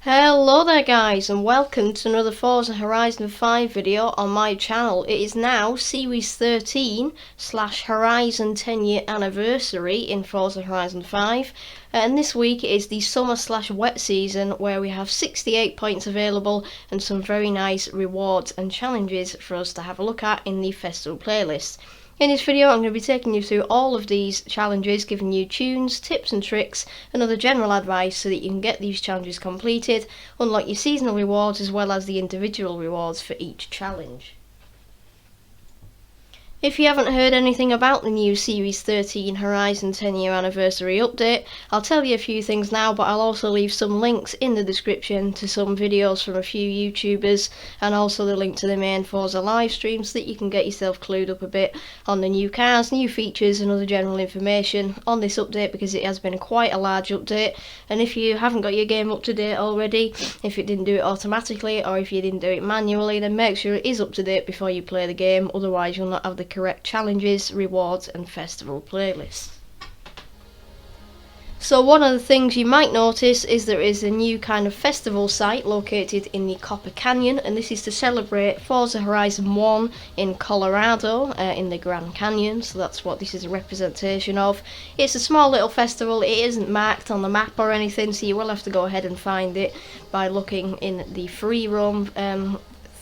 Hello there guys, and welcome to another Forza Horizon 5 video on my channel. It is now Series 13 / Horizon 10 year anniversary in Forza Horizon 5, and this week is the summer / wet season, where we have 68 points available and some very nice rewards and challenges for us to have a look at in the festival playlist. In this video I'm going to be taking you through all of these challenges, giving you tunes, tips and tricks and other general advice so that you can get these challenges completed, unlock your seasonal rewards as well as the individual rewards for each challenge. If you haven't heard anything about the new Series 13 Horizon 10 year anniversary update, I'll tell you a few things now, but I'll also leave some links in the description to some videos from a few YouTubers and also the link to the main Forza live stream so that you can get yourself clued up a bit on the new cars, new features and other general information on this update, because it has been quite a large update. And if you haven't got your game up to date already, if it didn't do it automatically or if you didn't do it manually, then make sure it is up to date before you play the game, otherwise you'll not have the correct challenges, rewards and festival playlists. So one of the things you might notice is there is a new kind of festival site located in the Copper Canyon, and this is to celebrate Forza Horizon 1 in Colorado, in the Grand Canyon, so that's what this is a representation of. It's a small little festival, it isn't marked on the map or anything, so you will have to go ahead and find it by looking in the free roam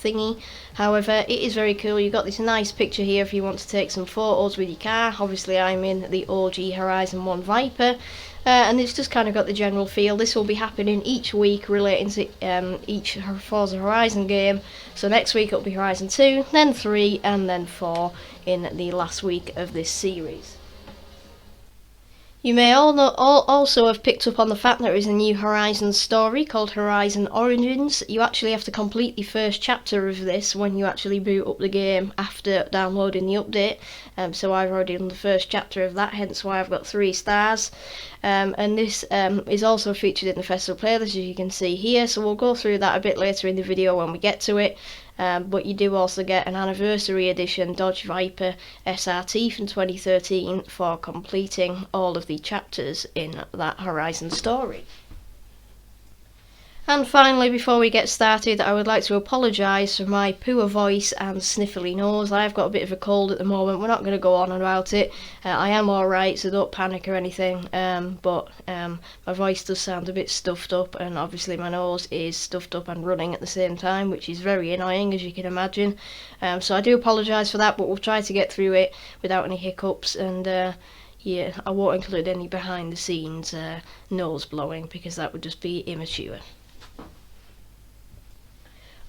thingy. However, it is very cool. You've got this nice picture here if you want to take some photos with your car. Obviously I'm in the OG Horizon 1 Viper, and it's just kind of got the general feel. This will be happening each week relating to each Forza Horizon game. So next week it'll be Horizon 2, then 3 and then 4 in the last week of this series. You may also have picked up on the fact there is a new Horizon story called Horizon Origins. You actually have to complete the first chapter of this when you actually boot up the game after downloading the update. So I've already done the first chapter of that, hence why I've got 3 stars. And this is also featured in the festival playlist, as you can see here, so we'll go through that a bit later in the video when we get to it. But you do also get an anniversary edition Dodge Viper SRT from 2013 for completing all of the chapters in that Horizon story. And finally, before we get started, I would like to apologise for my poor voice and sniffly nose. I've got a bit of a cold at the moment. We're not going to go on about it. I am alright, so don't panic or anything. But my voice does sound a bit stuffed up, and obviously my nose is stuffed up and running at the same time, which is very annoying, as you can imagine. So I do apologise for that, but we'll try to get through it without any hiccups. And yeah, I won't include any behind the scenes nose blowing, because that would just be immature.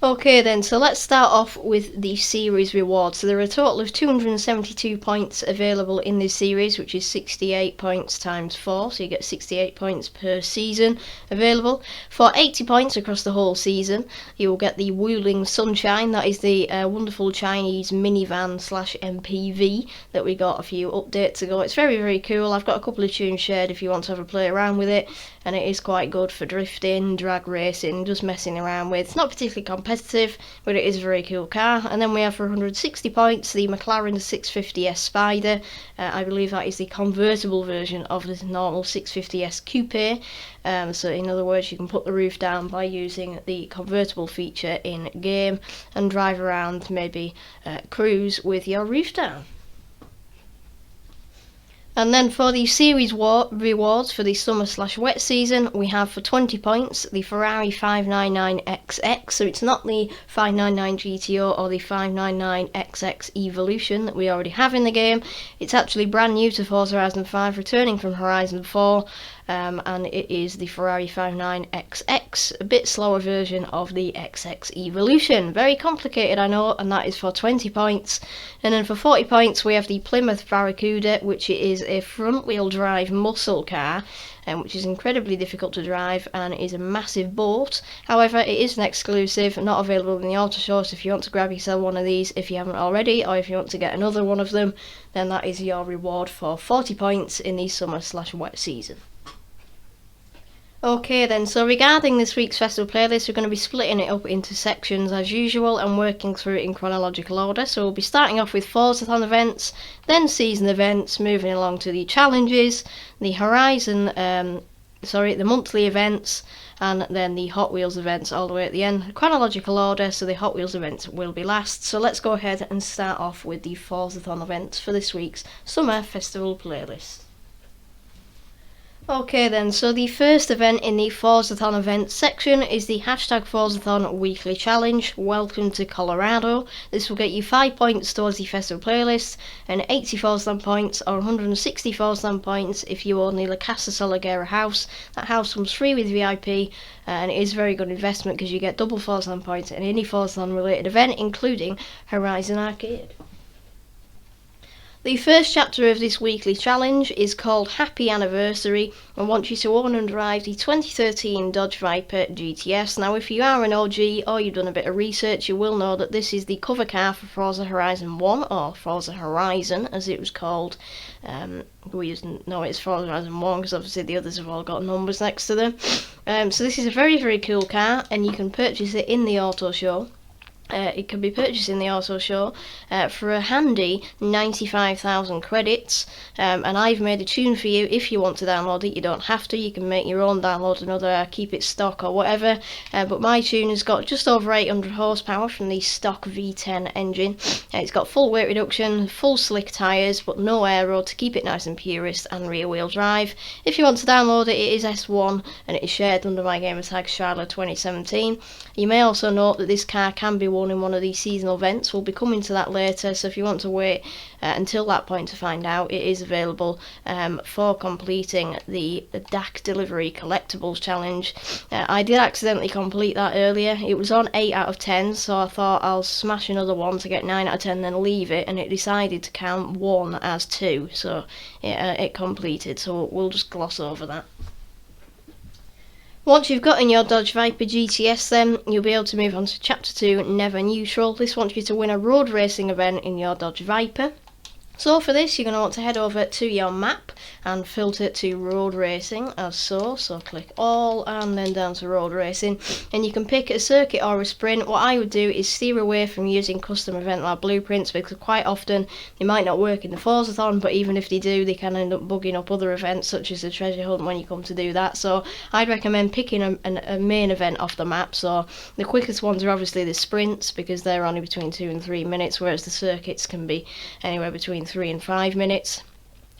Okay then, so let's start off with the series rewards. So there are a total of 272 points available in this series, which is 68 points times 4, so you get 68 points per season available. For 80 points across the whole season, you will get the Wuling Sunshine. That is the wonderful Chinese minivan / MPV that we got a few updates ago. It's very, very cool. I've got a couple of tunes shared if you want to have a play around with it, and it is quite good for drifting, drag racing, just messing around with. It's not particularly competitive, but it is a very cool car. And then we have for 160 points the McLaren 650S Spider. I believe that is the convertible version of the normal 650S Coupe. So in other words, you can put the roof down by using the convertible feature in game and drive around, maybe cruise with your roof down. And then for the series rewards for the summer / wet season, we have for 20 points the Ferrari 599XX. So it's not the 599 GTO or the 599XX Evolution that we already have in the game. It's actually brand new to Forza Horizon 5, returning from Horizon 4. And it is the Ferrari 599XX, a bit slower version of the XX Evolution. Very complicated, I know, and that is for 20 points. And then for 40 points we have the Plymouth Barracuda, which is a front-wheel drive muscle car, which is incredibly difficult to drive and is a massive boat. However, it is an exclusive, not available in the auto show, so if you want to grab yourself one of these if you haven't already, or if you want to get another one of them, then that is your reward for 40 points in the summer / wet season. Okay then, so regarding this week's festival playlist, we're going to be splitting it up into sections as usual and working through it in chronological order. So we'll be starting off with Fallsathon events, then season events, moving along to the challenges, the Horizon the monthly events, and then the Hot Wheels events all the way at the end. Chronological order, so the Hot Wheels events will be last. So let's go ahead and start off with the Forzathon events for this week's Summer Festival playlist. Okay then, so the first event in the Forzathon events section is the #Forzathon Weekly Challenge. Welcome to Colorado. This will get you 5 points towards the festival playlist, and 80 Forzathon points or 160 Forzathon points if you own the La Casa Solagera house. That house comes free with VIP, and it is a very good investment because you get double Forzathon points in any Forzathon related event, including Horizon Arcade. The first chapter of this weekly challenge is called Happy Anniversary and wants you to own and drive the 2013 Dodge Viper GTS. Now, if you are an OG or you've done a bit of research, you will know that this is the cover car for Forza Horizon 1, or Forza Horizon as it was called. We just know it's Forza Horizon 1 because obviously the others have all got numbers next to them. So this is a very, very cool car, and you can purchase it in the auto show. It can be purchased in the auto show for a handy 95,000 credits, and I've made a tune for you. If you want to download it, you don't have to. You can make your own, download another, keep it stock or whatever, but my tune has got just over 800 horsepower from the stock V10 engine. It's got full weight reduction, full slick tyres, but no aero to keep it nice and purist, and rear wheel drive. If you want to download it, it is S1 and it is shared under my gamertag Shylo 2017. You may also note that this car can be won in one of these seasonal events. We'll be coming to that later, so if you want to wait until that point to find out, it is available for completing the DAC Delivery Collectibles Challenge. I did accidentally complete that earlier. It was on 8 out of 10, so I thought I'll smash another one to get 9 out of 10, then leave it, and it decided to count 1 as 2, so it completed, so we'll just gloss over that. Once you've got in your Dodge Viper GTS, then you'll be able to move on to Chapter 2, Never Neutral. This wants you to win a road racing event in your Dodge Viper. So for this, you're going to want to head over to your map and filter to road racing as so click all and then down to road racing, and you can pick a circuit or a sprint. What I would do is steer away from using custom event lab blueprints, because quite often they might not work in the Forzathon, but even if they do, they can end up bugging up other events such as the treasure hunt when you come to do that. So I'd recommend picking a main event off the map. So the quickest ones are obviously the sprints, because they're only between 2 and 3 minutes, whereas the circuits can be anywhere between 3 and 5 minutes.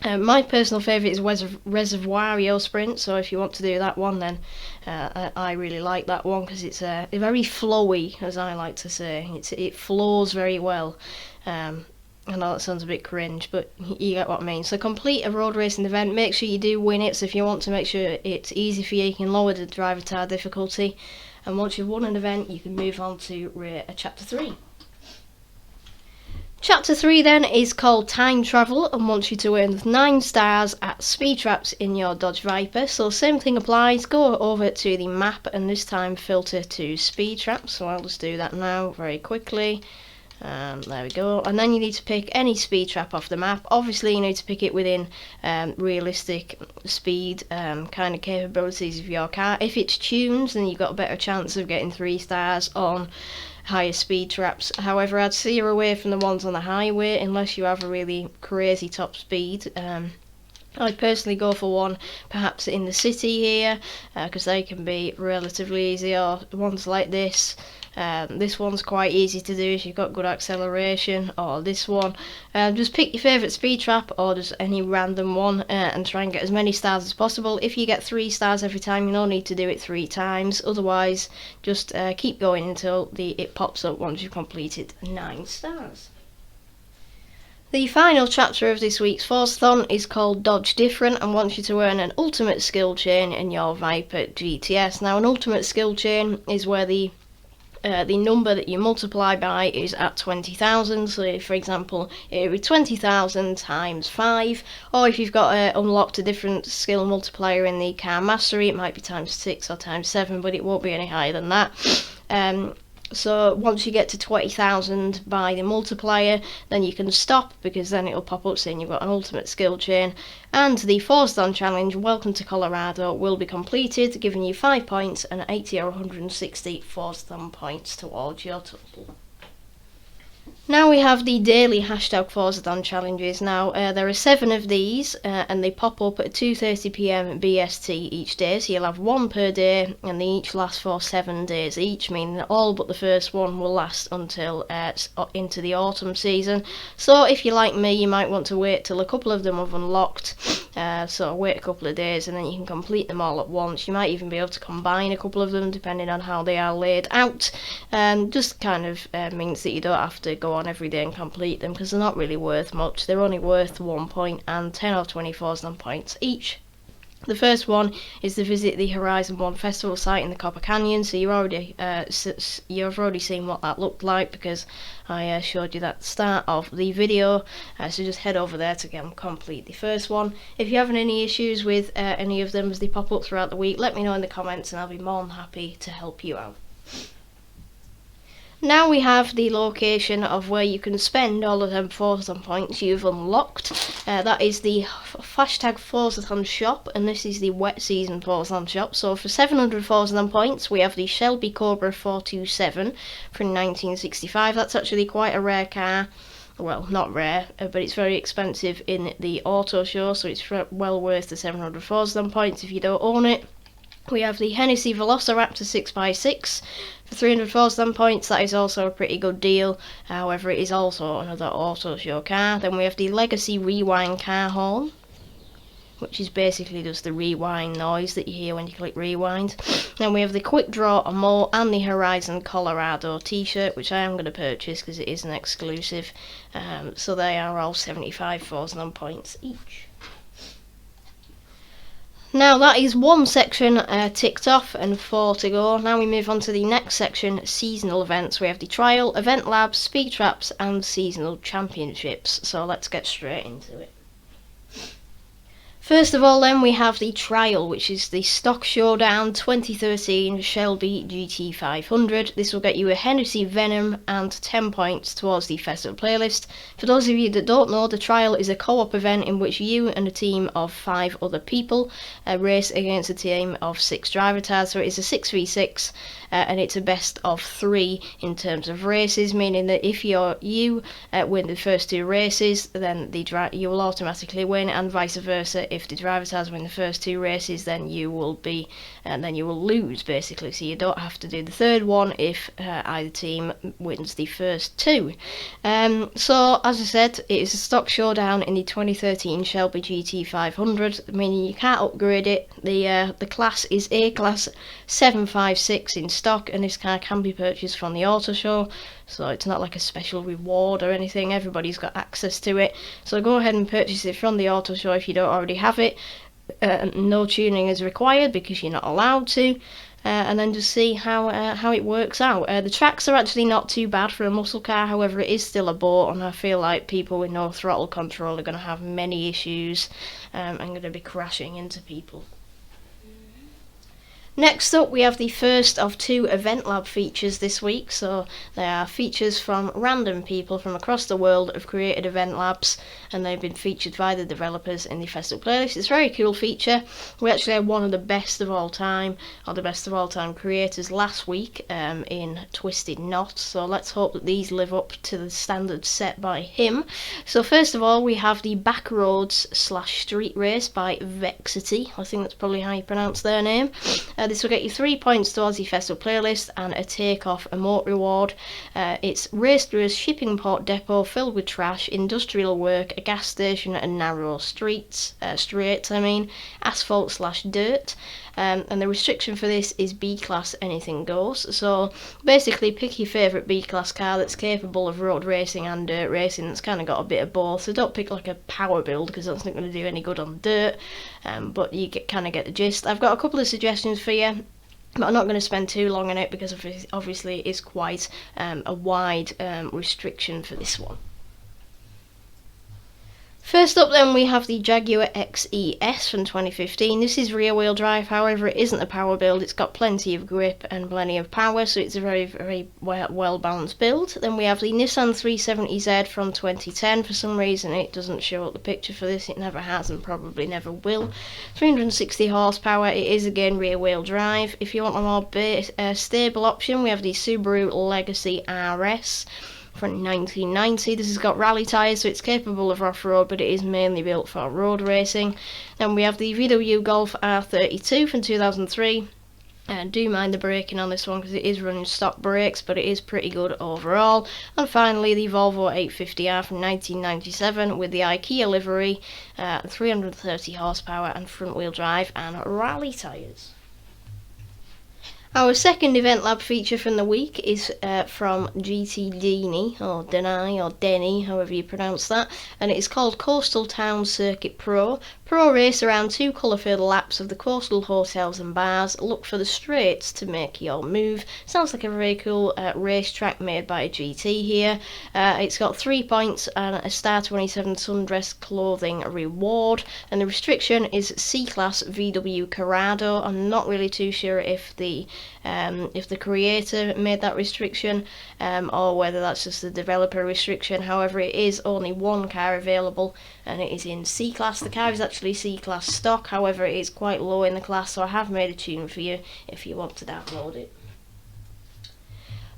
My personal favourite is Reservoirio Sprint, so if you want to do that one, then I really like that one because it's very flowy, as I like to say. It flows very well. I know that sounds a bit cringe, but you get what I mean. So complete a road racing event, make sure you do win it. So if you want to make sure it's easy for you, you can lower the driver tire difficulty, and once you've won an event, you can move on to Chapter 3. Chapter 3 then is called Time Travel and wants you to earn 9 stars at speed traps in your Dodge Viper. So same thing applies, go over to the map and this time filter to speed traps. So I'll just do that now very quickly. There we go, and then you need to pick any speed trap off the map. Obviously you need to pick it within realistic speed kind of capabilities of your car. If it's tuned, then you've got a better chance of getting 3 stars on higher speed traps. However, I'd steer away from the ones on the highway unless you have a really crazy top speed. I'd personally go for one perhaps in the city here, because they can be relatively easy, or ones like this. This one's quite easy to do if you've got good acceleration, or this one. Just pick your favourite speed trap or just any random one and try and get as many stars as possible. If you get 3 stars every time, you don't need to do it 3 times. Otherwise, just keep going until it pops up once you've completed 9 stars. The final chapter of this week's Forzathon is called Dodge Different and wants you to earn an ultimate skill chain in your Viper GTS. Now, an ultimate skill chain is where the number that you multiply by is at 20,000. So for example, it would be 20,000 times 5, or if you've got unlocked a different skill multiplier in the car mastery, it might be times 6 or times 7, but it won't be any higher than that. So once you get to 20,000 by the multiplier, then you can stop, because then it'll pop up saying you've got an ultimate skill chain. And the Forzathon challenge, Welcome to Colorado, will be completed, giving you 5 points and 80 or 160 Forzathon points towards your total. Now we have the daily hashtag Forzathon challenges. Now there are 7 of these and they pop up at 2:30 p.m. BST each day, so you'll have 1 per day and they each last for 7 days each, meaning that all but the first one will last until into the autumn season. So if you're like me, you might want to wait till a couple of them have unlocked, so wait a couple of days and then you can complete them all at once. You might even be able to combine a couple of them depending on how they are laid out. Just kind of means that you don't have to go on every day and complete them, because they're not really worth much. They're only worth 1 point and 10 or 24 points each. The first one is to visit the Horizon 1 festival site in the Copper Canyon, so you've already seen what that looked like because I showed you that at the start of the video, so just head over there to complete the first one. If you're having any issues with any of them as they pop up throughout the week, let me know in the comments and I'll be more than happy to help you out. Now we have the location of where you can spend all of them Forzathon points you've unlocked. That is the hashtag Forzathon shop, and this is the wet season Forzathon shop. So for 700 Forzathon points, we have the Shelby Cobra 427 from 1965. That's actually quite a rare car. Well, not rare, but it's very expensive in the auto show, so it's well worth the 700 Forzathon points if you don't own it. We have the Hennessy Velociraptor 6x6 for 300 Forzathon points. That is also a pretty good deal, however it is also another auto show car. Then we have the Legacy Rewind car horn, which is basically just the rewind noise that you hear when you click rewind. Then we have the Quick Draw Amo and the Horizon Colorado t-shirt, which I am going to purchase because it is an exclusive. So they are all 75 Forzathon points each. Now that is one section ticked off and 4 to go. Now we move on to the next section, seasonal events. We have the trial, event labs, speed traps and seasonal championships. So let's get straight into it. First of all then we have the trial, which is the Stock Showdown 2013 Shelby GT500. This will get you a Hennessy Venom and 10 points towards the festival playlist. For those of you that don't know, the trial is a co-op event in which you and a team of 5 other people race against a team of 6 driver tags. So it is a 6v6 and it's a best of 3 in terms of races, meaning that if you win the first 2 races, then you will automatically win, and vice versa. If the driver tags win the first 2 races, then you will lose basically. So you don't have to do the third one if either team wins the first 2. So as I said, it is a stock showdown in the 2013 Shelby GT500, meaning you can't upgrade it. The class is A class 756 in stock, and this car can be purchased from the auto show, so it's not like a special reward or anything. Everybody's got access to it, so go ahead and purchase it from the auto show if you don't already have it. No tuning is required because you're not allowed to, and then just see how it works out. The tracks are actually not too bad for a muscle car, however it is still a boat, and I feel like people with no throttle control are going to have many issues and going to be crashing into people. Next up we have the first of 2 Event Lab features this week. So they are features from random people from across the world that have created Event Labs, and they've been featured by the developers in the festival playlist. It's a very cool feature. We actually had one of the best of all time, or the best of all time creators last week in Twisted Knot, so let's hope that these live up to the standards set by him. So first of all we have the Backroads / Street Race by Vexity. I think that's probably how you pronounce their name. This will get you 3 points towards the festival playlist and a takeoff emote reward. It's race through a shipping port depot filled with trash, industrial work, a gas station and narrow straights, asphalt / dirt. And the restriction for this is B-class anything goes. So basically pick your favourite B-class car that's capable of road racing and dirt racing, that's kind of got a bit of both. So don't pick like a power build because that's not going to do any good on dirt, but you kind of get the gist. I've got a couple of suggestions for you, but I'm not going to spend too long on it because obviously it is quite a wide restriction for this one. First up then we have the Jaguar XES from 2015. This is rear wheel drive, however it isn't a power build. It's got plenty of grip and plenty of power, so it's a very, very well balanced build. Then we have the Nissan 370Z from 2010. For some reason it doesn't show up the picture for this, it never has and probably never will. 360 horsepower, it is again rear wheel drive. If you want a more stable option, we have the Subaru Legacy Rs. from 1990. This has got rally tyres, so it's capable of off-road, but it is mainly built for road racing. Then we have the VW Golf R32 from 2003. Do mind the braking on this one because it is running stock brakes, but it is pretty good overall. And finally, the Volvo 850R from 1997 with the IKEA livery, 330 horsepower and front-wheel drive and rally tyres. Our second Event Lab feature from the week is from GT Dini, or Denai, or Denny, however you pronounce that, and it is called Coastal Town Circuit Pro. Pro race around 2 colour-filled laps of the coastal hotels and bars. Look for the straights to make your move. Sounds like a very cool racetrack made by GT here. It's got 3 points and a Star 27 sundress clothing reward, and the restriction is C-Class VW Corrado. I'm not really too sure if the creator made that restriction or whether that's just the developer restriction. However, it is only one car available and it is in C-Class. The car is actually C-Class stock, however it is quite low in the class, so I have made a tune for you if you want to download it.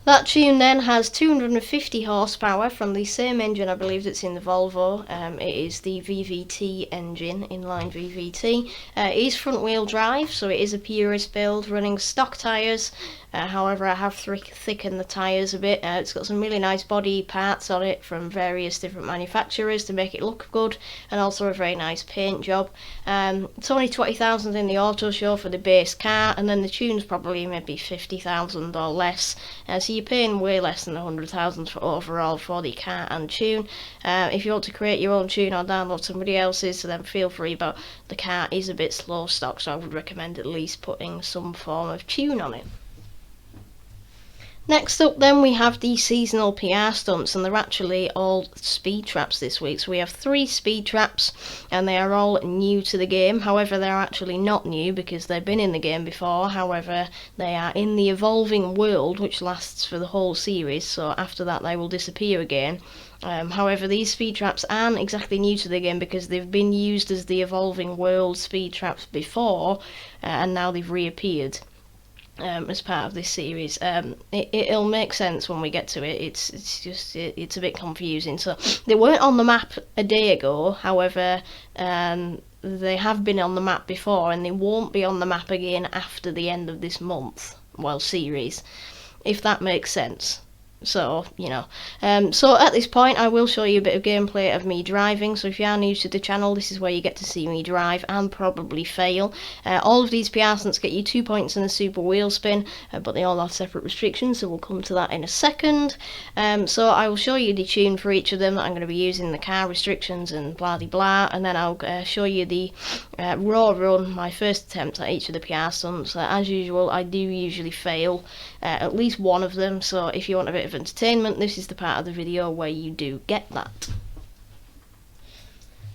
That tune then has 250 horsepower from the same engine I believe that's in the Volvo. It is the VVT engine, inline VVT. It is front wheel drive, so it is a purist build running stock tyres. However, I have thickened the tyres a bit. It's got some really nice body parts on it from various different manufacturers to make it look good, and also a very nice paint job. It's only 20,000 in the auto show for the base car, and then the tune's probably maybe 50,000 or less. So you're paying way less than 100,000 for overall for the car and tune. If you want to create your own tune or download somebody else's, so then feel free, but the car is a bit slow stock, so I would recommend at least putting some form of tune on it. Next up then we have the seasonal Pr Stunts, and they're actually all speed traps this week. So we have 3 speed traps and they are all new to the game. However, they're actually not new because they've been in the game before. However, they are in the evolving world, which lasts for the whole series, so after that they will disappear again. However, these speed traps aren't exactly new to the game because they've been used as the evolving world speed traps before, and now they've reappeared as part of this series. It'll make sense when we get to it. It's a bit confusing. So they weren't on the map a day ago. However, they have been on the map before, and they won't be on the map again after the end of this month, well, series, if that makes sense. So, you know, so at this point I will show you a bit of gameplay of me driving. So if you are new to the channel, this is where you get to see me drive and probably fail. All of these Pr Stunts get you 2 points and a super wheel spin, but they all have separate restrictions, so we'll come to that in a second. So I will show you the tune for each of them that I'm going to be using, the car restrictions and blah de blah, and then I'll show you the raw run, my first attempt at each of the Pr Stunts. As usual, I do usually fail at least one of them, so if you want a bit of entertainment, this is the part of the video where you do get that.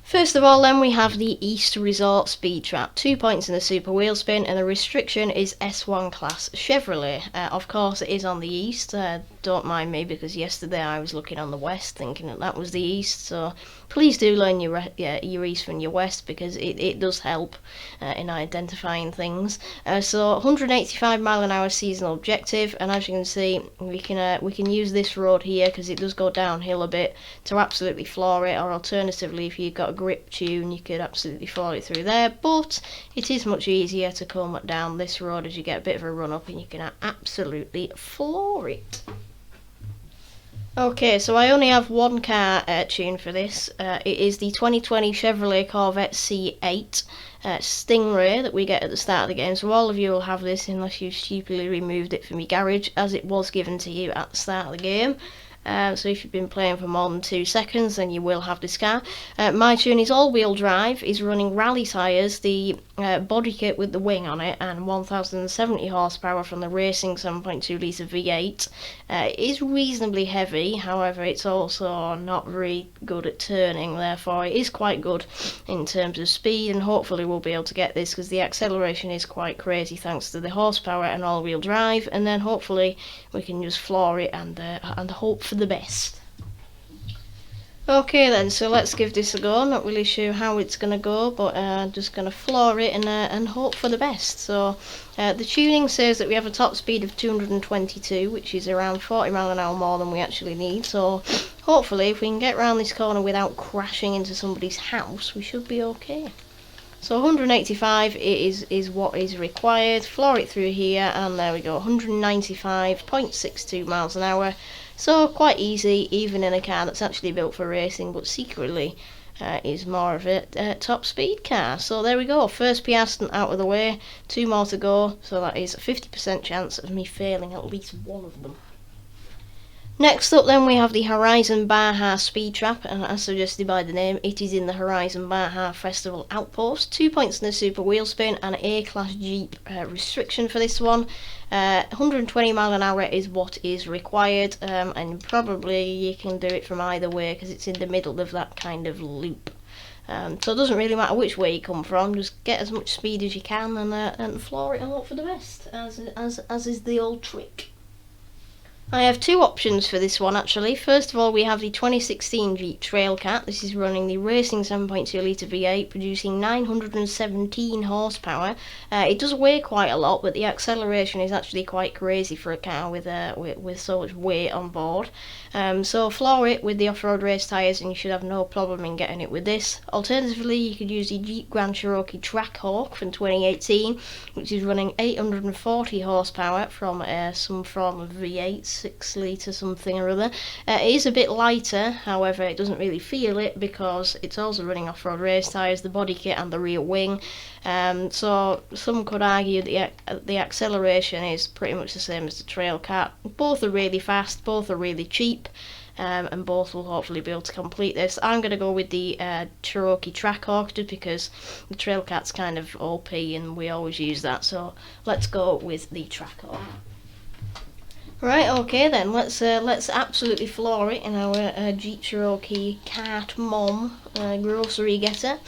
First of all then, we have the East Resort Speed Trap, 2 points in the super wheel spin, and the restriction is S1 class Chevrolet. Of course it is on the East, don't mind me because yesterday I was looking on the West thinking that was the East, so please do learn your East from your West because it does help in identifying things. So 185 mile an hour seasonal objective, and as you can see we can use this road here because it does go downhill a bit to absolutely floor it, or alternatively if you've got a grip tune you could absolutely floor it through there, but it is much easier to come down this road as you get a bit of a run up and you can absolutely floor it. Okay, so I only have one car tune for this. It is the 2020 Chevrolet Corvette C8 Stingray that we get at the start of the game. So all of you will have this unless you stupidly removed it from your garage, as it was given to you at the start of the game. So if you've been playing for more than 2 seconds, then you will have this car. My tune is all-wheel drive, is running rally tyres, the body kit with the wing on it, and 1070 horsepower from the racing 7.2 litre V8. It is reasonably heavy, however it's also not very good at turning, therefore it is quite good in terms of speed, and hopefully we'll be able to get this because the acceleration is quite crazy thanks to the horsepower and all-wheel drive, and then hopefully we can just floor it and hope for the best. Okay then, so let's give this a go. Not really sure how it's gonna go, but just gonna floor it and hope for the best. So the tuning says that we have a top speed of 222, which is around 40 mile an hour more than we actually need. So hopefully, if we can get around this corner without crashing into somebody's house, we should be okay. So 185 is what is required. Floor it through here, and there we go. 195.62 miles an hour. So quite easy, even in a car that's actually built for racing, but secretly is more of a top speed car. So there we go, first Pr Stunt out of the way, 2 more to go, so that is a 50% chance of me failing at least one of them. Next up then we have the Horizon Baja Speed Trap, and as suggested by the name, it is in the Horizon Baja Festival Outpost. 2 points in the Super Wheel Spin and an A-Class Jeep restriction for this one. 120 mile an hour is what is required, and probably you can do it from either way because it's in the middle of that kind of loop. So it doesn't really matter which way you come from, just get as much speed as you can and floor it and hope for the best, as is the old trick. I have two options for this one actually. First of all, we have the 2016 Jeep Trailcat. This is running the racing 7.2 litre V8, producing 917 horsepower. It does weigh quite a lot, but the acceleration is actually quite crazy for a car with so much weight on board. So floor it with the off-road race tyres and you should have no problem in getting it with this. Alternatively, you could use the Jeep Grand Cherokee Trackhawk from 2018, which is running 840 horsepower from some form of V8, 6 litre something or other. It is a bit lighter, however it doesn't really feel it because it's also running off-road race tyres, the body kit and the rear wing. So some could argue that the acceleration is pretty much the same as the Trailcat. Both are really fast, both are really cheap, and both will hopefully be able to complete this. I'm going to go with the Cherokee Trackhawk just because the Trailcat's kind of OP and we always use that, so let's go with the Trackhawk. Right, okay then, let's absolutely floor it in our Jeep Cherokee Cart Mom grocery getter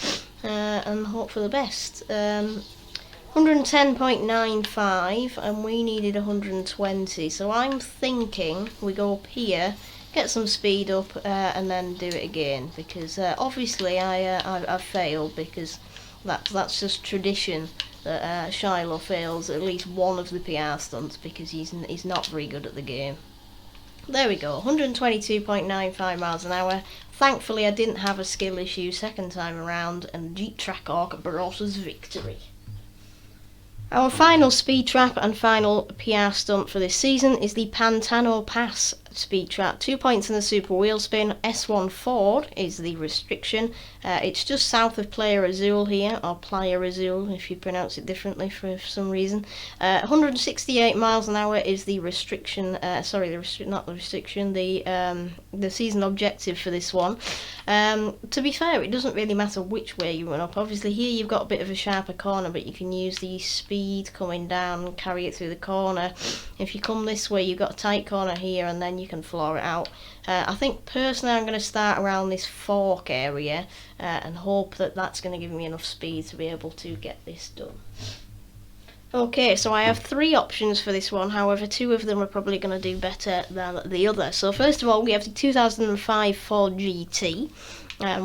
and hope for the best. 110.95 and we needed 120, so I'm thinking we go up here, get some speed up and then do it again, because obviously I've failed, because that's just tradition that Shylo fails at least one of the Pr Stunts because he's not very good at the game. There we go, 122.95 miles an hour. Thankfully I didn't have a skill issue second time around and the Jeep Trackhawk brought us victory. Our final speed trap and final Pr Stunt for this season is the Pantano Pass speed trap. 2 points in the Super Wheel Spin. S1 Ford is the restriction. It's just south of Playa Azul here, or Playa Azul if you pronounce it differently for some reason. 168 miles an hour is the restriction. The season objective for this one. To be fair, it doesn't really matter which way you run up. Obviously here you've got a bit of a sharper corner, but you can use the speed coming down and carry it through the corner. If you come this way, you've got a tight corner here and then you can floor it out. I think personally I'm going to start around this fork area and hope that that's going to give me enough speed to be able to get this done. Okay, so I have three options for this one, however 2 of them are probably going to do better than the other. So first of all we have the 2005 Ford GT,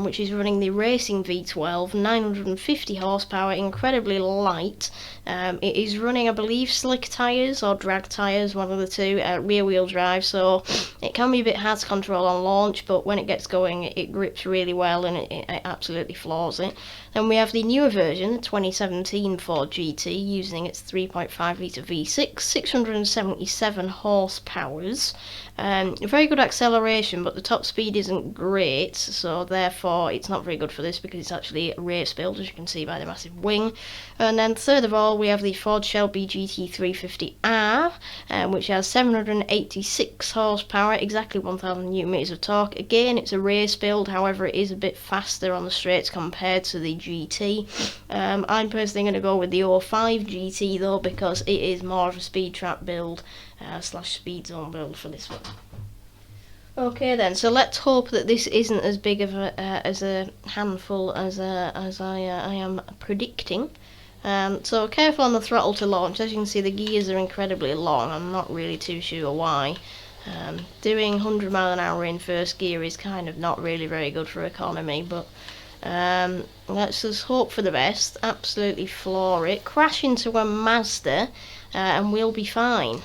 which is running the Racing V12, 950 horsepower, incredibly light. It is running, I believe, slick tyres or drag tyres, one of the two, rear wheel drive, so it can be a bit hard to control on launch, but when it gets going it grips really well and it absolutely floors it. Then we have the newer version, the 2017 Ford GT, using its 3.5 litre V6, 677 horsepowers. Very good acceleration, but the top speed isn't great, so therefore it's not very good for this because it's actually a race build, as you can see by the massive wing. And then third of all we have the Ford Shelby GT350R, which has 786 horsepower, exactly 1000 Newton meters of torque. Again, it's a race build, however it is a bit faster on the straights compared to the GT. I'm personally going to go with the 05 GT though, because it is more of a speed trap build slash speed zone build for this one. Okay then, so let's hope that this isn't as big of a handful as I am predicting. So careful on the throttle to launch. As you can see, the gears are incredibly long. I'm not really too sure why. Doing 100 mile an hour in first gear is kind of not really very good for economy, but let's just hope for the best. Absolutely floor it, crash into a Mazda, and we'll be fine,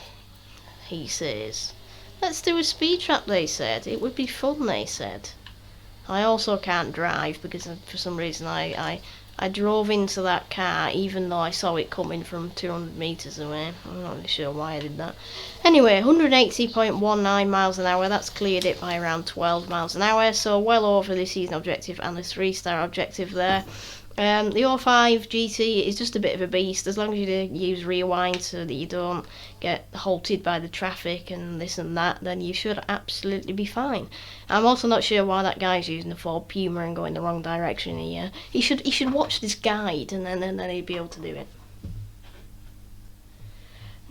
he says. Let's do a speed trap, they said. It would be fun, they said. I also can't drive because for some reason I drove into that car even though I saw it coming from 200 metres away. I'm not really sure why I did that. Anyway, 180.19 miles an hour, that's cleared it by around 12 miles an hour, so well over the season objective and the 3-star objective there. The 05 GT is just a bit of a beast. As long as you use rewind so that you don't get halted by the traffic and this and that, then you should absolutely be fine. I'm also not sure why that guy's using the Ford Puma and going the wrong direction here. He should watch this guide and then he'd be able to do it.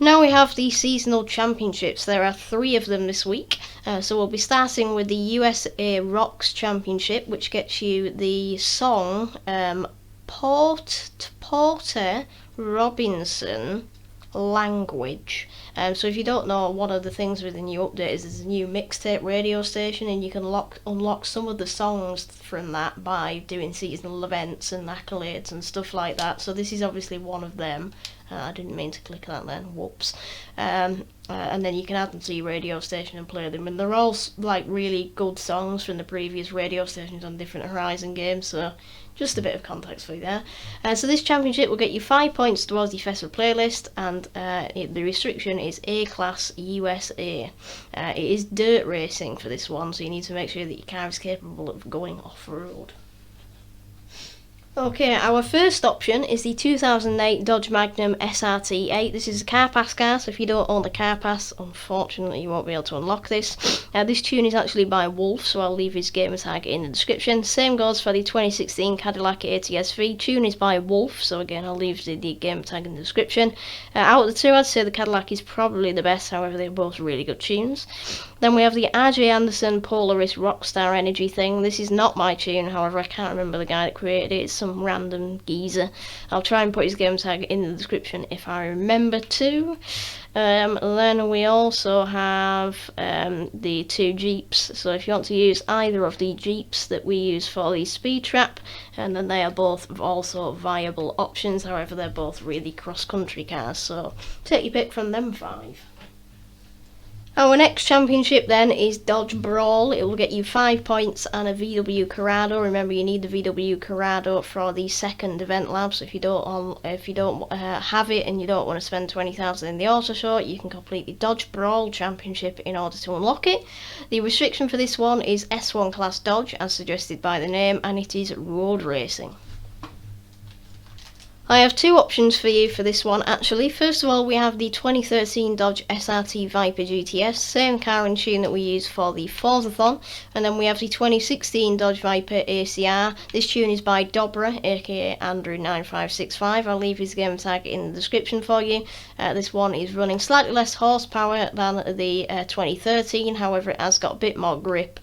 Now we have the seasonal championships. There are 3 of them this week. So we'll be starting with the USA Rocks Championship, which gets you the song Porter Robinson Language. So if you don't know, one of the things with the new update is there's a new mixtape radio station, and you can unlock some of the songs from that by doing seasonal events and accolades and stuff like that. So this is obviously one of them. I didn't mean to click that then, whoops. And then you can add them to your radio station and play them, and they're all like really good songs from the previous radio stations on different Horizon games, so just a bit of context for you there. So this championship will get you 5 points towards your festival playlist, and the restriction is A-Class USA. It is dirt racing for this one, so you need to make sure that your car is capable of going off-road. Okay, our first option is the 2008 Dodge Magnum SRT8. This is a car pass car, so if you don't own the car pass, unfortunately you won't be able to unlock this. This tune is actually by Wolf, so I'll leave his gamertag in the description. Same goes for the 2016 Cadillac ATS-V. Tune is by Wolf, so again I'll leave the gamertag in the description. Out of the two, I'd say the Cadillac is probably the best, however they're both really good tunes. Then we have the RJ Anderson Polaris Rockstar Energy thing. This is not my tune, however I can't remember the guy that created it. It's some random geezer. I'll try and put his game tag in the description if I remember to. Then we also have the 2 Jeeps, so if you want to use either of the Jeeps that we use for the speed trap, and then they are both also viable options, however they're both really cross-country cars, so take your pick from them 5. Our next championship then is Dodge Brawl. It will get you 5 points and a VW Corrado. Remember, you need the VW Corrado for the second event lab, so if you don't have it and you don't want to spend 20,000 in the auto show, you can complete the Dodge Brawl Championship in order to unlock it. The restriction for this one is S1 class Dodge, as suggested by the name, and it is road racing. I have 2 options for you for this one actually. First of all, we have the 2013 Dodge SRT Viper GTS, same car and tune that we use for the Forzathon, and then we have the 2016 Dodge Viper ACR. This tune is by Dobra, aka Andrew9565. I'll leave his game tag in the description for you. This one is running slightly less horsepower than the 2013, however it has got a bit more grip.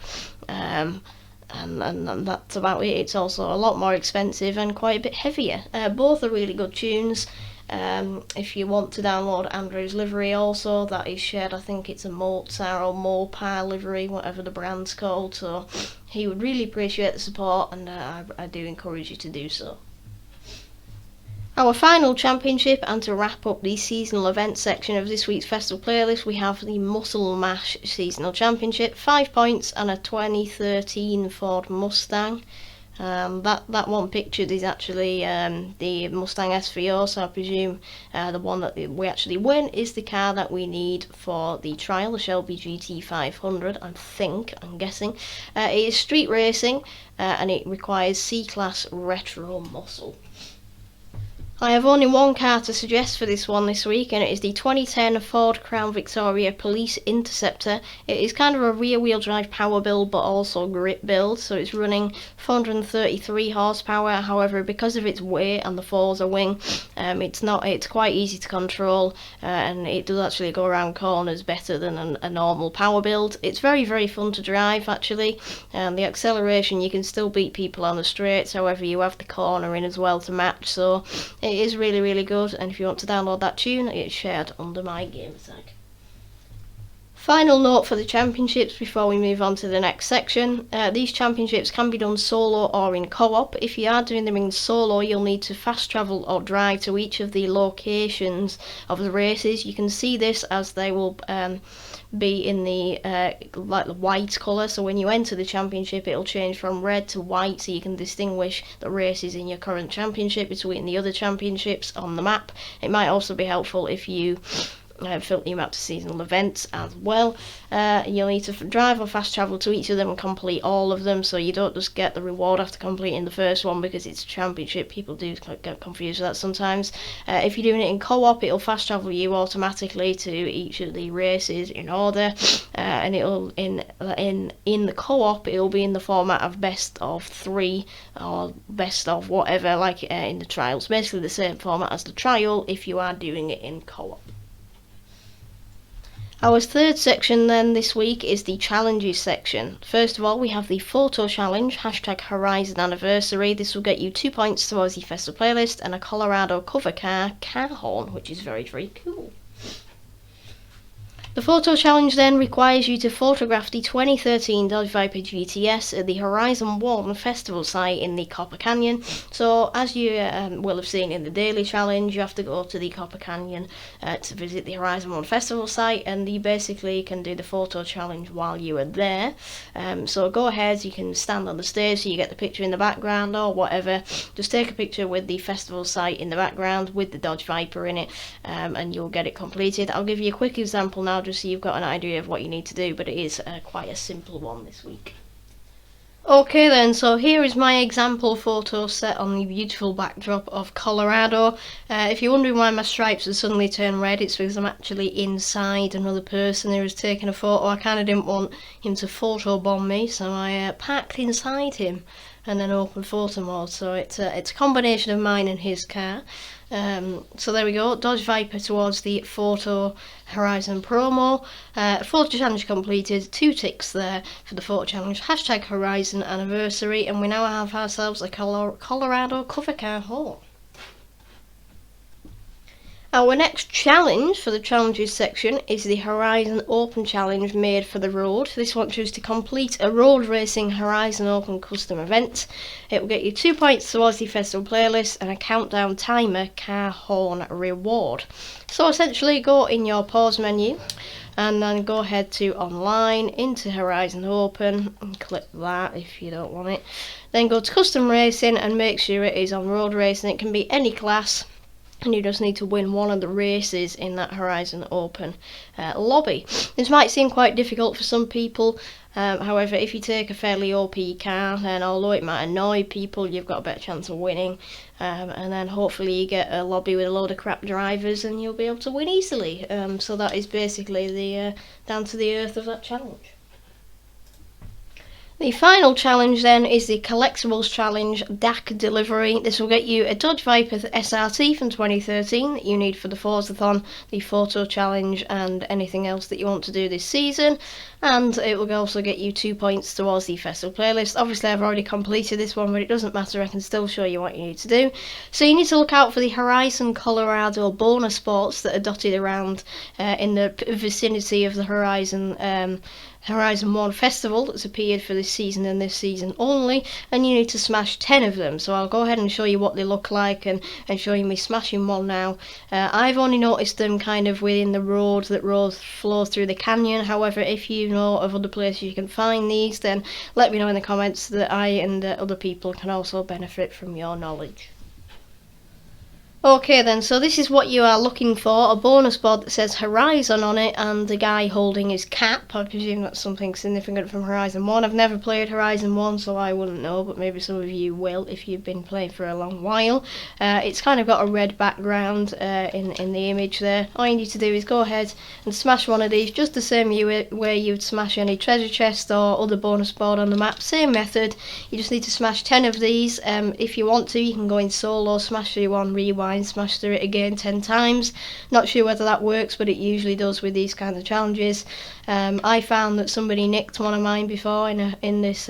And that's about it. It's also a lot more expensive and quite a bit heavier. Both are really good tunes. If you want to download Andrew's livery also, that is shared, I think it's a Mozart or Mopar livery, whatever the brand's called, so he would really appreciate the support, and I do encourage you to do so. Our final championship, and to wrap up the seasonal event section of this week's festival playlist, we have the Muscle Mash Seasonal Championship. 5 points and a 2013 Ford Mustang. That one pictured is actually the Mustang SVO, so I presume the one that we actually win is the car that we need for the trial, the Shelby GT500, I'm guessing. It is street racing, and it requires C-Class Retro Muscle. I have only one car to suggest for this one this week, and it is the 2010 Ford Crown Victoria Police Interceptor. It is kind of a rear-wheel drive power build, but also grip build, so it's running 433 horsepower. However, because of its weight and the Forza wing, it's quite easy to control, and it does actually go around corners better than a normal power build. It's very, very fun to drive actually, and the acceleration, you can still beat people on the straights, however you have the cornering as well to match, so it is really, really good, and if you want to download that tune, it's shared under my gamertag. Final note for the championships before we move on to the next section. These championships can be done solo or in co-op. If you are doing them in solo, you'll need to fast travel or drive to each of the locations of the races. You can see this as they will be in the like the white colour, so when you enter the championship it'll change from red to white, so you can distinguish the races in your current championship between the other championships on the map. It might also be helpful if you filter your map to seasonal events as well. You'll need to drive or fast travel to each of them and complete all of them, so you don't just get the reward after completing the first one, because it's a championship. People do get confused with that sometimes. If you're doing it in co-op, it'll fast travel you automatically to each of the races in order, and it'll in the co-op it'll be in the format of best of 3 or best of whatever, like in the trials. Basically the same format as the trial if you are doing it in co-op. Our third section then this week is the challenges section. First of all, we have the photo challenge, #Horizon Anniversary. This will get you 2 points towards the Festival playlist and a Colorado cover car horn, which is very, very cool. The photo challenge then requires you to photograph the 2013 Dodge Viper GTS at the Horizon 1 festival site in the Copper Canyon. So as you will have seen in the daily challenge, you have to go to the Copper Canyon to visit the Horizon 1 festival site, and you basically can do the photo challenge while you are there. So go ahead, you can stand on the stage so you get the picture in the background or whatever. Just take a picture with the festival site in the background with the Dodge Viper in it, and you'll get it completed. I'll give you a quick example now just so you've got an idea of what you need to do, but it is quite a simple one this week. Okay then, so here is my example photo set on the beautiful backdrop of Colorado. If you're wondering why my stripes have suddenly turned red, it's because I'm actually inside another person who was taking a photo. I kind of didn't want him to photobomb me, so I parked inside him and then opened photo mode. So it's a combination of mine and his car. So there we go, Dodge Viper towards the Photo Horizon promo. Photo challenge completed, 2 ticks there for the photo challenge, #Horizon Anniversary, and we now have ourselves a Colorado cover car horn. Our next challenge for the challenges section is the Horizon Open Challenge made for the road. This wants you to complete a road racing Horizon Open custom event. It will get you 2 points towards the festival playlist and a countdown timer car horn reward. So essentially go in your pause menu and then go ahead to online, into Horizon Open, and click that if you don't want it. Then go to custom racing and make sure it is on road racing. It can be any class, and you just need to win one of the races in that Horizon Open lobby. This might seem quite difficult for some people, however if you take a fairly OP car, then although it might annoy people, you've got a better chance of winning, and then hopefully you get a lobby with a load of crap drivers and you'll be able to win easily. So that is basically the down to the earth of that challenge. The final challenge then is the Collectibles Challenge DAC Delivery. This will get you a Dodge Viper SRT from 2013 that you need for the Forzathon, the Photo Challenge and anything else that you want to do this season. And it will also get you 2 points towards the festival playlist. Obviously I've already completed this one, but it doesn't matter, I can still show you what you need to do. So you need to look out for the Horizon Colorado bonus spots that are dotted around in the vicinity of the Horizon 1 festival that's appeared for this season and this season only, and you need to smash 10 of them. So I'll go ahead and show you what they look like and show you me smashing one now. I've only noticed them kind of within the road that flows through the canyon. However, if you know of other places you can find these, then let me know in the comments so that I and other people can also benefit from your knowledge. Okay then, so this is what you are looking for, a bonus board that says Horizon on it and the guy holding his cap. I presume that's something significant from Horizon 1. I've never played Horizon 1 so I wouldn't know, but maybe some of you will if you've been playing for a long while. It's kind of got a red background in the image there. All you need to do is go ahead and smash one of these, just the same way you would smash any treasure chest or other bonus board on the map. Same method, you just need to smash 10 of these. If you want to, you can go in solo, smash through one, rewind, smash through it again 10 times. Not sure whether that works, but it usually does with these kinds of challenges. I found that somebody nicked one of mine before in this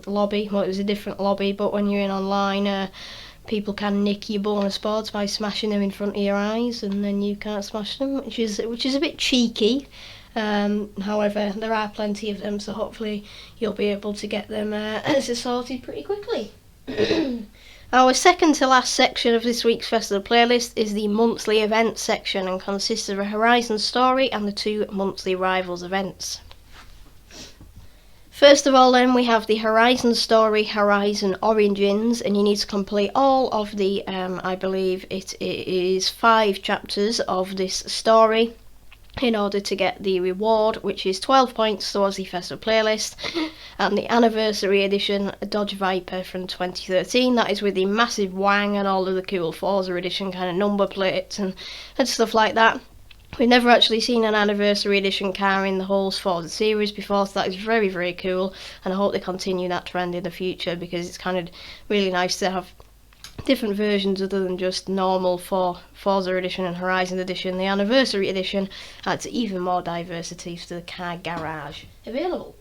lobby. Well, it was a different lobby, but when you're in online, people can nick your bonus boards by smashing them in front of your eyes, and then you can't smash them, which is a bit cheeky. However, there are plenty of them, so hopefully you'll be able to get them sorted pretty quickly. Our second to last section of this week's festival playlist is the monthly events section and consists of a Horizon story and the 2 monthly Rivals events. First of all then, we have the Horizon story, Horizon Origins, and you need to complete all of the, I believe it is 5 chapters of this story in order to get the reward, which is 12 points towards the festival playlist, and the anniversary edition Dodge Viper from 2013. That is with the massive wang and all of the cool Forza edition kind of number plates and stuff like that. We've never actually seen an anniversary edition car in the whole Forza series before, so that is very, very cool, and I hope they continue that trend in the future, because it's kind of really nice to have different versions other than just normal for Forza edition and Horizon edition. The anniversary edition adds even more diversity to the car garage available.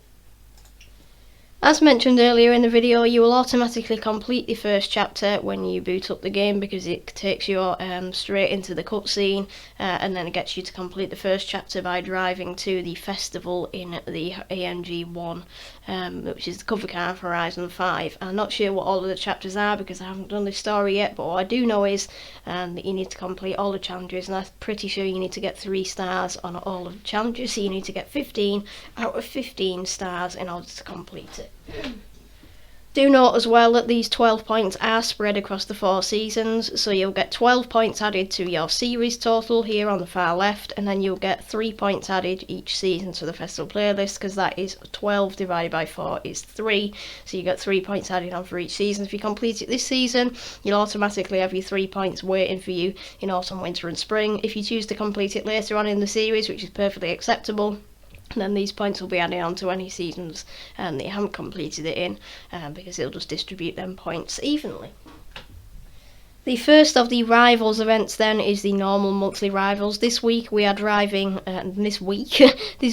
As mentioned earlier in the video, you will automatically complete the first chapter when you boot up the game, because it takes you straight into the cutscene, and then it gets you to complete the first chapter by driving to the festival in the AMG 1, which is the cover car for Horizon 5. I'm not sure what all of the chapters are because I haven't done this story yet, but what I do know is that you need to complete all the challenges, and I'm pretty sure you need to get 3 stars on all of the challenges, so you need to get 15 out of 15 stars in order to complete it. Do note as well that these 12 points are spread across the 4 seasons, so you'll get 12 points added to your series total here on the far left, and then you'll get 3 points added each season to the festival playlist, because that is 12 divided by 4 is 3, so you get 3 points added on for each season. If you complete it this season, you'll automatically have your 3 points waiting for you in autumn, winter and spring. If you choose to complete it later on in the series, which is perfectly acceptable, then these points will be added on to any seasons that you haven't completed it in, because it'll just distribute them points evenly. The first of the Rivals events then is the normal monthly Rivals. This week we are driving, this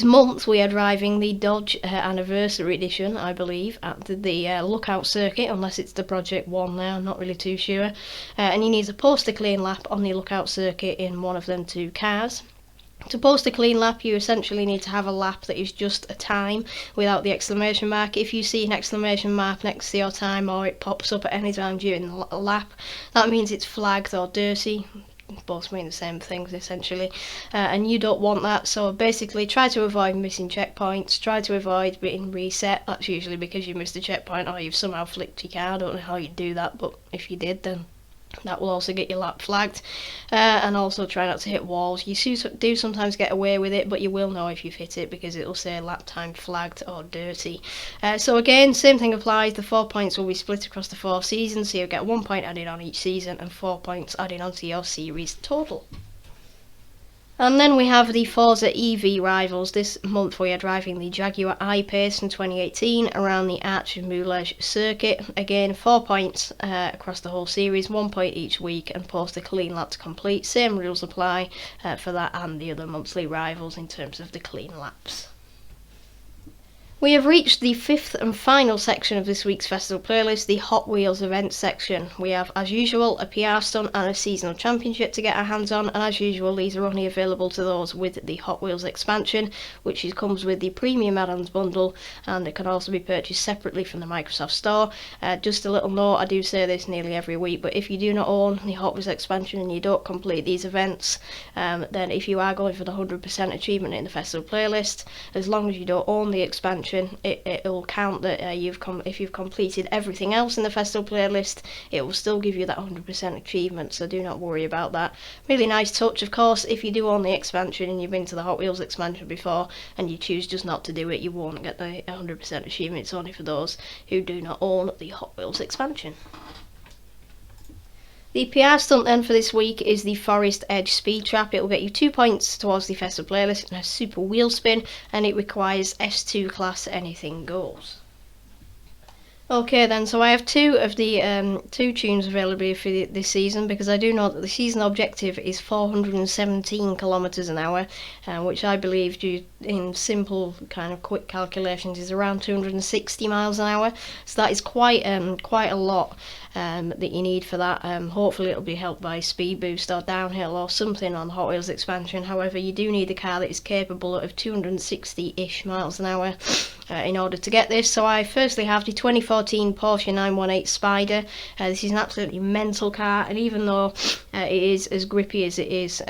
month we are driving the Dodge Anniversary Edition, I believe, at the Lookout Circuit, unless it's the Project 1 now, I'm not really too sure. And you need to post a clean lap on the Lookout Circuit in one of them 2 cars. To post a clean lap, you essentially need to have a lap that is just a time without the exclamation mark. If you see an exclamation mark next to your time, or it pops up at any time during the lap, that means it's flagged or dirty. Both mean the same things essentially, and you don't want that. So basically try to avoid missing checkpoints, try to avoid being reset. That's usually because you missed a checkpoint or you've somehow flicked your car. I don't know how you do that, but if you did, then that will also get your lap flagged. And also try not to hit walls. You do sometimes get away with it, but you will know if you've hit it, because it will say lap time flagged or dirty. So again, same thing applies. The 4 points will be split across the 4 seasons, so you'll get 1 point added on each season and 4 points added onto your series total. And then we have the Forza EV Rivals. This month we are driving the Jaguar I-Pace from 2018 around the Arch of Moulage circuit. Again, 4 points across the whole series, 1 point each week, and post a clean lap to complete. Same rules apply for that and the other monthly Rivals in terms of the clean laps. We have reached the 5th and final section of this week's festival playlist, the Hot Wheels events section. We have, as usual, a PR stunt and a seasonal championship to get our hands on, and as usual these are only available to those with the Hot Wheels expansion, which comes with the premium add-ons bundle, and it can also be purchased separately from the Microsoft Store. Just a little note, I do say this nearly every week, but if you do not own the Hot Wheels expansion and you don't complete these events, then if you are going for the 100% achievement in the festival playlist, as long as you don't own the expansion, it'll count that if you've completed everything else in the festival playlist, it will still give you that 100% achievement, so do not worry about that. Really nice touch. Of course, if you do own the expansion and you've been to the Hot Wheels expansion before and you choose just not to do it, you won't get the 100% achievement. It's only for those who do not own the Hot Wheels expansion. The PR stunt then for this week is the Forest Edge Speed Trap. It will get you 2 points towards the festival playlist and a super wheel spin, and it requires S2 class anything goes. Okay then, so I have 2 of the 2 tunes available for this season, because I do know that the season objective is 417 kilometers an hour, which I believe, in simple kind of quick calculations, is around 260 miles an hour. So that is quite a lot. that you need for that. Hopefully it'll be helped by speed boost or downhill or something on Hot Wheels expansion. However, you do need a car that is capable of 260-ish miles an hour in order to get this. So I firstly have the 2014 Porsche 918 Spider. This is an absolutely mental car, and even though it is as grippy as it is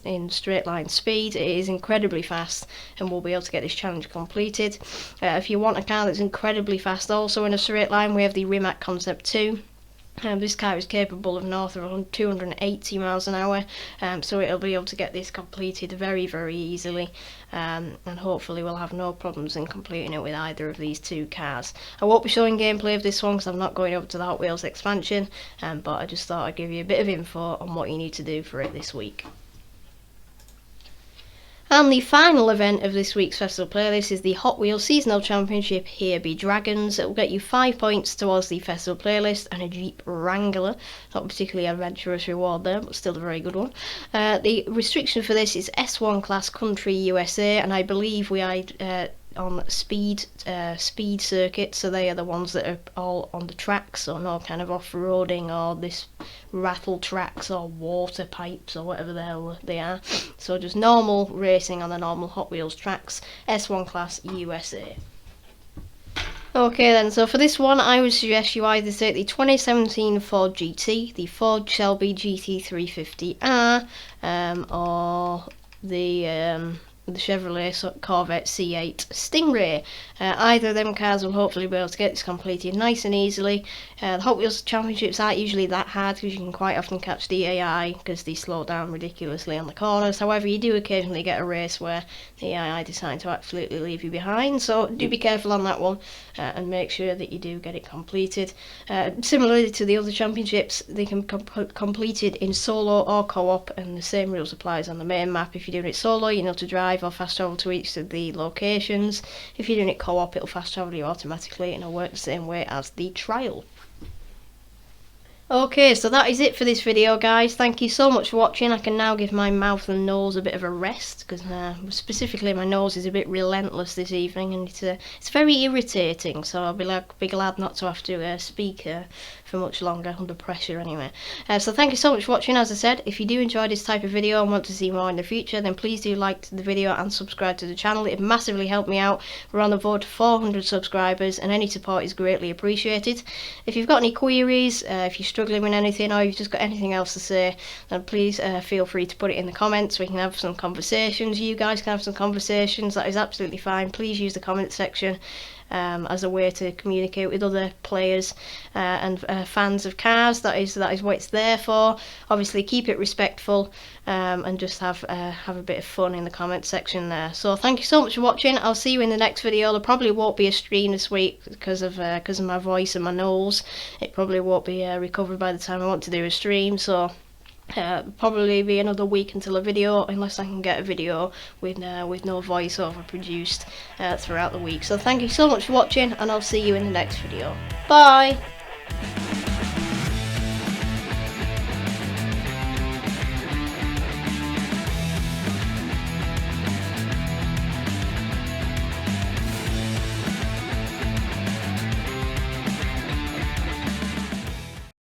in straight line speed, it is incredibly fast, and we'll be able to get this challenge completed. If you want a car that's incredibly fast also in a straight line, we have the Rimac Concept 2. This car is capable of north of 280 miles an hour, so it'll be able to get this completed very, very easily, and hopefully we'll have no problems in completing it with either of these two cars. I won't be showing gameplay of this one because I'm not going over to the Hot Wheels expansion, but I just thought I'd give you a bit of info on what you need to do for it this week. And the final event of this week's festival playlist is the Hot Wheels Seasonal Championship Here Be Dragons. It will get you 5 points towards the festival playlist and a Jeep Wrangler. Not particularly adventurous reward there, but still a very good one. The restriction for this is S1 class Country USA, and I believe we are on speed circuits, so they are the ones that are all on the tracks, so no kind of off-roading or this rattle tracks or water pipes or whatever the hell they are. So just normal racing on the normal Hot Wheels tracks, S1 class USA. Okay then, so for this one I would suggest you either take the 2017 Ford GT, the Ford Shelby GT350R, or the Chevrolet Corvette C8 Stingray. Either of them cars will hopefully be able to get this completed nice and easily. The Hot Wheels Championships aren't usually that hard because you can quite often catch the AI because they slow down ridiculously on the corners. However, you do occasionally get a race where the AI decide to absolutely leave you behind, so do be careful on that one and make sure that you do get it completed. Similarly to the other championships, they can be completed in solo or co-op, and the same rules applies on the main map. If you're doing it solo, you know to drive or fast travel to each of the locations. If you're doing it co-op, it'll fast travel you automatically and it'll work the same way as the trial. Okay, so that is it for this video, guys. Thank you so much for watching. I can now give my mouth and nose a bit of a rest because specifically my nose is a bit relentless this evening, and it's very irritating, so I'll be glad not to have to speak for much longer under pressure anyway. So thank you so much for watching. As I said, if you do enjoy this type of video and want to see more in the future, then please do like the video and subscribe to the channel. It massively helped me out. We're on the road to 400 subscribers, and any support is greatly appreciated. If you've got any queries, if you're struggling with anything, or you've just got anything else to say, then please feel free to put it in the comments. We can have some conversations. You guys can have some conversations. That is absolutely fine. Please use the comment section as a way to communicate with other players and fans of cars. That is what it's there for. Obviously keep it respectful and just have a bit of fun in the comment section there. So thank you so much for watching. I'll see you in the next video. There probably won't be a stream this week because of my voice and my nose. It probably won't be recovered by the time I want to do a stream, so probably be another week until a video, unless I can get a video with no voiceover produced throughout the week. So thank you so much for watching, and I'll see you in the next video. Bye!